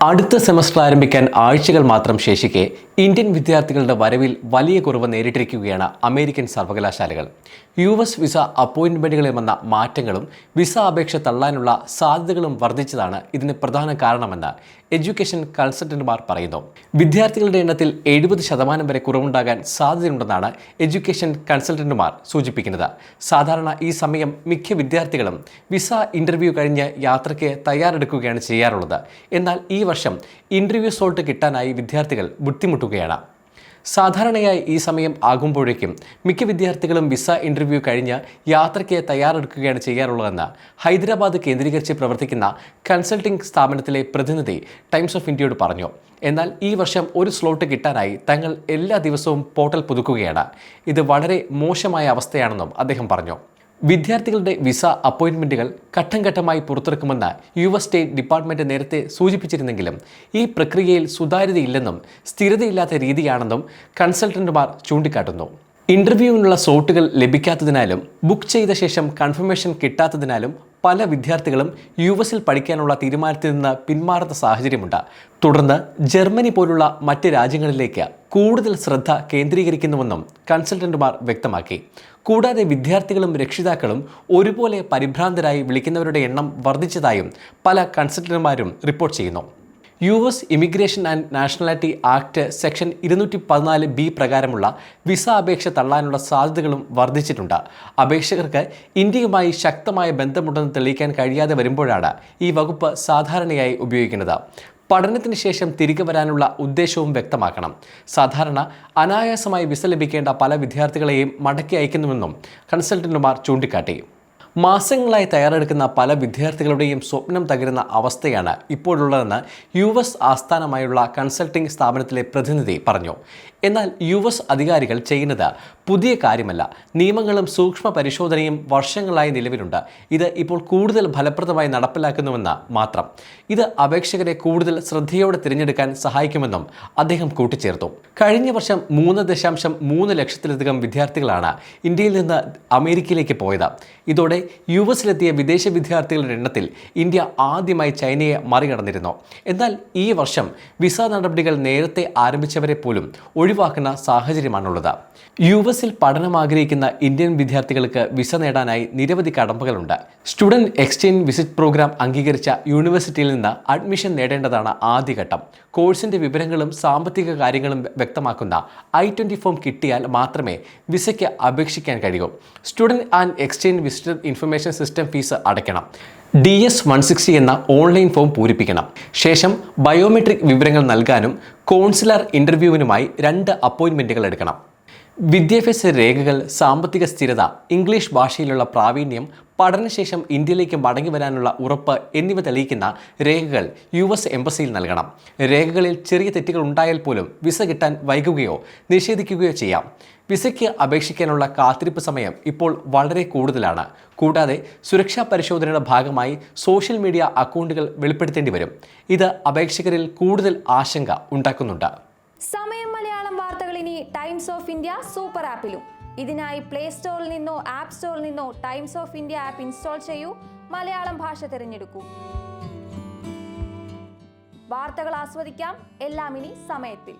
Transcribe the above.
അടുത്ത സെമസ്റ്റർ ആരംഭിക്കാൻ ആഴ്ചകൾ മാത്രം ശേഷിക്കെ ഇന്ത്യൻ വിദ്യാർത്ഥികളുടെ വരവിൽ വലിയ കുറവ് നേരിട്ടിരിക്കുകയാണ് അമേരിക്കൻ സർവകലാശാലകൾ. US വിസ അപ്പോയിന്റ്മെന്റുകളിൽ വന്ന മാറ്റങ്ങളും വിസ അപേക്ഷ തള്ളാനുള്ള സാധ്യതകളും വർദ്ധിച്ചതാണ് ഇതിന് പ്രധാന കാരണമെന്ന് എഡ്യൂക്കേഷൻ കൺസൾട്ടന്റുമാർ പറയുന്നു. വിദ്യാർത്ഥികളുടെ എണ്ണത്തിൽ 70% വരെ കുറവുണ്ടാകാൻ സാധ്യതയുണ്ടെന്നാണ് എഡ്യൂക്കേഷൻ കൺസൾട്ടന്റുമാർ സൂചിപ്പിക്കുന്നത്. സാധാരണ ഈ സമയം മിക്ക വിദ്യാർത്ഥികളും വിസ ഇന്റർവ്യൂ കഴിഞ്ഞ് യാത്രയ്ക്ക് തയ്യാറെടുക്കുകയാണ് ചെയ്യാറുള്ളത്. എന്നാൽ ഈ വർഷം ഇന്റർവ്യൂ സ്ലോട്ട് കിട്ടാനായി വിദ്യാർത്ഥികൾ ബുദ്ധിമുട്ടുകയാണ്. സാധാരണയായി ഈ സമയം ആകുമ്പോഴേക്കും മിക്ക വിദ്യാർത്ഥികളും വിസ ഇന്റർവ്യൂ കഴിഞ്ഞ് യാത്രയ്ക്ക് തയ്യാറെടുക്കുകയാണ് ചെയ്യാറുള്ളതെന്ന് ഹൈദരാബാദ് കേന്ദ്രീകരിച്ച് പ്രവർത്തിക്കുന്ന കൺസൾട്ടിംഗ് സ്ഥാപനത്തിലെ പ്രതിനിധി ടൈംസ് ഓഫ് ഇന്ത്യയോട് പറഞ്ഞു. എന്നാൽ ഈ വർഷം ഒരു സ്ലോട്ട് കിട്ടാനായി തങ്ങൾ എല്ലാ ദിവസവും പോർട്ടൽ പുതുക്കുകയാണ്. ഇത് വളരെ മോശമായ അവസ്ഥയാണെന്നും അദ്ദേഹം പറഞ്ഞു. വിദ്യാർത്ഥികളുടെ വിസ അപ്പോയിന്റ്മെന്റുകൾ ഘട്ടം ഘട്ടമായി പുറത്തിറക്കുമെന്ന് US സ്റ്റേറ്റ് ഡിപ്പാർട്ട്മെന്റ് നേരത്തെ സൂചിപ്പിച്ചിരുന്നെങ്കിലും ഈ പ്രക്രിയയിൽ സുതാര്യതയില്ലെന്നും സ്ഥിരതയില്ലാത്ത രീതിയാണെന്നും കൺസൾട്ടന്റുമാർ ചൂണ്ടിക്കാട്ടുന്നു. ഇന്റർവ്യൂവിനുള്ള സ്ലോട്ടുകൾ ലഭിക്കാത്തതിനാലും ബുക്ക് ചെയ്ത ശേഷം കൺഫർമേഷൻ കിട്ടാത്തതിനാലും പല വിദ്യാർത്ഥികളും US പഠിക്കാനുള്ള തീരുമാനത്തിൽ നിന്ന് പിന്മാറുന്ന സാഹചര്യമുണ്ട്. തുടർന്ന് ജർമ്മനി പോലുള്ള മറ്റ് രാജ്യങ്ങളിലേക്ക് കൂടുതൽ ശ്രദ്ധ കേന്ദ്രീകരിക്കുന്നുവെന്നും കൺസൾട്ടന്റുമാർ വ്യക്തമാക്കി. കൂടാതെ വിദ്യാർത്ഥികളും രക്ഷിതാക്കളും ഒരുപോലെ പരിഭ്രാന്തരായി വിളിക്കുന്നവരുടെ എണ്ണം വർദ്ധിച്ചതായും പല കൺസൾട്ടന്റുമാരും റിപ്പോർട്ട് ചെയ്യുന്നു. US immigration and nationality act section 214B പ്രകാരമുള്ള വിസ അപേക്ഷ തള്ളാനുള്ള സാധ്യതകളും വർദ്ധിച്ചിട്ടുണ്ട്. അപേക്ഷകർക്ക് ഇന്ത്യയുമായി ശക്തമായ ബന്ധമുണ്ടെന്ന് തെളിയിക്കാൻ കഴിയാതെ വരുമ്പോഴാണ് ഈ വകുപ്പ് സാധാരണയായി ഉപയോഗിക്കുന്നത്. പഠനത്തിന് ശേഷം തിരികെ വരാനുള്ള ഉദ്ദേശവും വ്യക്തമാക്കണം. സാധാരണ അനായാസമായി വിസ ലഭിക്കേണ്ട പല വിദ്യാർത്ഥികളെയും മടക്കി അയക്കുന്നുവെന്നും കൺസൾട്ടന്റുമാർ ചൂണ്ടിക്കാട്ടി. മാസങ്ങളായി തയ്യാറെടുക്കുന്ന പല വിദ്യാർത്ഥികളുടെയും സ്വപ്നം തകരുന്ന അവസ്ഥയാണ് ഇപ്പോഴുള്ളതെന്ന് US ആസ്ഥാനമായുള്ള കൺസൾട്ടിംഗ് സ്ഥാപനത്തിലെ പ്രതിനിധി പറഞ്ഞു. എന്നാൽ US അധികാരികൾ ചെയ്യുന്നത് പുതിയ കാര്യമല്ല. നിയമങ്ങളും സൂക്ഷ്മ പരിശോധനയും വർഷങ്ങളായി നിലവിലുണ്ട്. ഇത് ഇപ്പോൾ കൂടുതൽ ഫലപ്രദമായി നടപ്പിലാക്കുന്നുവെന്ന് മാത്രം. ഇത് അപേക്ഷകരെ കൂടുതൽ ശ്രദ്ധയോടെ തിരഞ്ഞെടുക്കാൻ സഹായിക്കുമെന്നും അദ്ദേഹം കൂട്ടിച്ചേർത്തു. കഴിഞ്ഞ വർഷം 3.3 ലക്ഷത്തിലധികം വിദ്യാർത്ഥികളാണ് ഇന്ത്യയിൽ നിന്ന് അമേരിക്കയിലേക്ക് പോയത്. ഇതോടെ US വിദേശ വിദ്യാർത്ഥികളുടെ എണ്ണത്തിൽ ഇന്ത്യ ആദ്യമായി ചൈനയെ മറികടന്നിരുന്നു. എന്നാൽ ഈ വർഷം വിസ നടപടികൾ നേരത്തെ ആരംഭിച്ചവരെ പോലും ഒഴിവാക്കുന്ന സാഹചര്യമാണുള്ളത്. US പഠനം ആഗ്രഹിക്കുന്ന ഇന്ത്യൻ വിദ്യാർത്ഥികൾക്ക് വിസ നേടാനായി നിരവധി കടമ്പകളുണ്ട്. സ്റ്റുഡന്റ് എക്സ്ചേഞ്ച് വിസിറ്റ് പ്രോഗ്രാം അംഗീകരിച്ച യൂണിവേഴ്സിറ്റിയിൽ നിന്ന് അഡ്മിഷൻ നേടേണ്ടതാണ് ആദ്യഘട്ടം. കോഴ്സിന്റെ വിവരങ്ങളും സാമ്പത്തിക കാര്യങ്ങളും വ്യക്തമാക്കുന്ന I-20 ഫോം കിട്ടിയാൽ മാത്രമേ വിസയ്ക്ക് അപേക്ഷിക്കാൻ കഴിയൂ. Student and exchange visitor information system fees അടയ്ക്കണം. DS-160 എന്ന ഓൺലൈൻ ഫോം പൂരിപ്പിക്കണം. ശേഷം ബയോമെട്രിക് വിവരങ്ങൾ നൽകാനും കോൺസുലർ ഇന്റർവ്യൂവിനുമായി 2 അപ്പോയിന്റ്മെന്റുകൾ എടുക്കണം. വിദ്യാഭ്യാസ രേഖകൾ, സാമ്പത്തിക സ്ഥിരത, ഇംഗ്ലീഷ് ഭാഷയിലുള്ള പ്രാവീണ്യം, പഠനശേഷം ഇന്ത്യയിലേക്ക് മടങ്ങി വരാനുള്ള ഉറപ്പ് എന്നിവ തെളിയിക്കുന്ന രേഖകൾ US എംബസിയിൽ നൽകണം. രേഖകളിൽ ചെറിയ തെറ്റുകൾ ഉണ്ടായാൽ പോലും വിസ കിട്ടാൻ വൈകുകയോ നിഷേധിക്കുകയോ ചെയ്യാം. വിസയ്ക്ക് അപേക്ഷിക്കാനുള്ള കാത്തിരിപ്പ് സമയം ഇപ്പോൾ വളരെ കൂടുതലാണ്. കൂടാതെ സുരക്ഷാ പരിശോധനയുടെ ഭാഗമായി സോഷ്യൽ മീഡിയ അക്കൗണ്ടുകൾ വെളിപ്പെടുത്തേണ്ടി വരും. ഇത് അപേക്ഷകരിൽ കൂടുതൽ ആശങ്ക ഉണ്ടാക്കുന്നുണ്ട്. സമയം മലയാളം വാർത്തകൾ ഇനി ടൈംസ് ഓഫ് ഇന്ത്യ സൂപ്പർ ആപ്പിലും. ഇതിനായി പ്ലേ സ്റ്റോറിൽ നിന്നോ ആപ്പ് സ്റ്റോറിൽ നിന്നോ times of India app install ചെയ്യൂ. മലയാളം ഭാഷ തിരഞ്ഞെടുക്കൂ. വാർത്തകൾ ആസ്വദിക്കാം. എല്ലാം ഇനി സമയത്തിൽ.